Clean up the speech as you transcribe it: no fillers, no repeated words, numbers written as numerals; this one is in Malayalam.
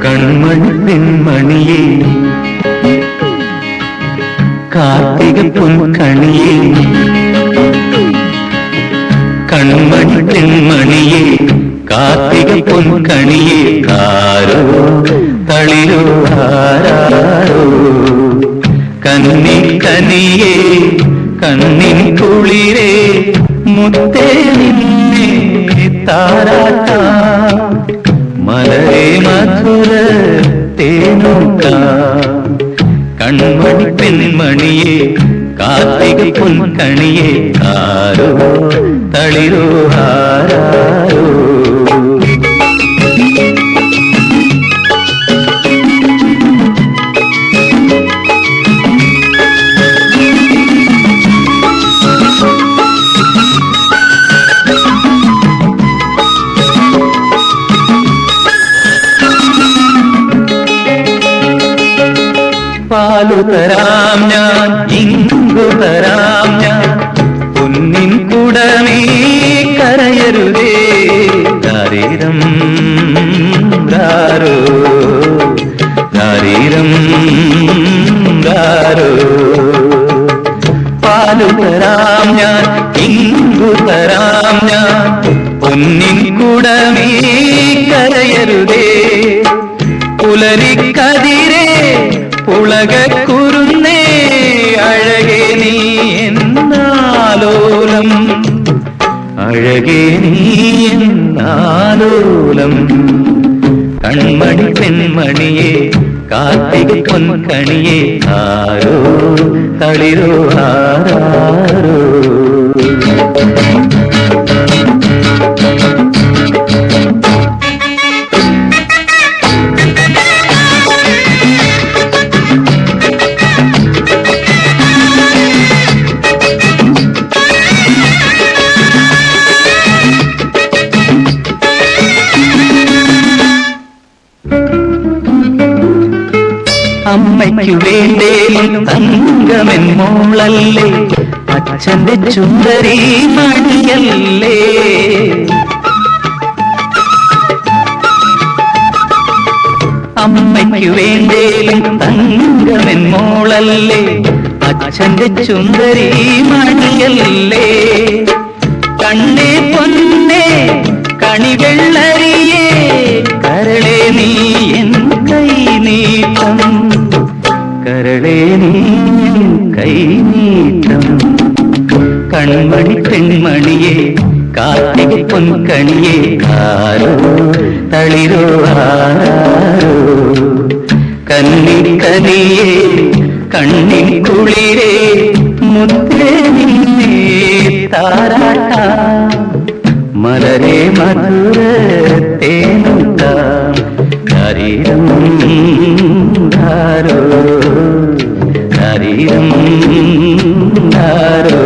കൺമണിയെ കാർത്തിക പൊൻകണിയെ കൺമണി പെൺമണിയെ കാർത്തിക പൊൻകണിയെ കാരോ തളിരോ ആരാരോ കന്നി കനിയെ കണ്ണിൻ കുളിരേ മുത്തേ നിന്നെ താരാട്ടാ മലരെ മധുര തേനൂക്ക കൺമണി പെൺമണിയെ കാർത്തിക പൊൻകണിയെ ആരോ തളിരോ ആരാരോ പാലു തരാം ഞാൻ ഇങ്കു തരാം ഞാൻ പൊന്നിൻ കുടമേ കരയരുതേ ശരീരം ാരോ ശരീരം ാരോ പാലു തരാം ഞാൻ ഇങ്കു തരാം ഞാൻ പൊന്നിൻ കുടമേ കരയരുതേ പുലരിക്കതിരേ ഉലകുരുന്നേ അഴകേ നീ എന്നാലോലം അഴകേ നീ എന്നാലോലം കൺമണി പെൺമണിയെ കാർത്തിക പൊൻകണിയെ ആരോ തളിരോ ആരാരോ അമ്മയ്ക്കു വേണ്ടേലും തങ്കമെൻ മോളല്ലേ അച്ഛന്റെ ചുന്ദരി മണിയല്ലേ അമ്മയ്ക്കു വേണ്ടേലും തങ്കമെൻ മോളല്ലേ അച്ഛന്റെ ചുന്ദരി മണിയല്ലേ കണ്ണേ പൊന്നേ കണിവെള്ളരിയേ കരളേ നീ എൻ കൈ നീട്ടം കരളേ നീ കൈ നീട്ടം കൺമണി പെൺമണിയെ കാർത്തിക പൊൻകണിയെ ആരോ തളിരോ ആരാരോ കന്നി കനിയെ കണ്ണിൻ കുളിരേ മുത്തേ നിന്നെ താരാട്ടാ മലരെ മധുര തേനൂട്ടാം ശരീരം ആരോ ശരീരം ആരോ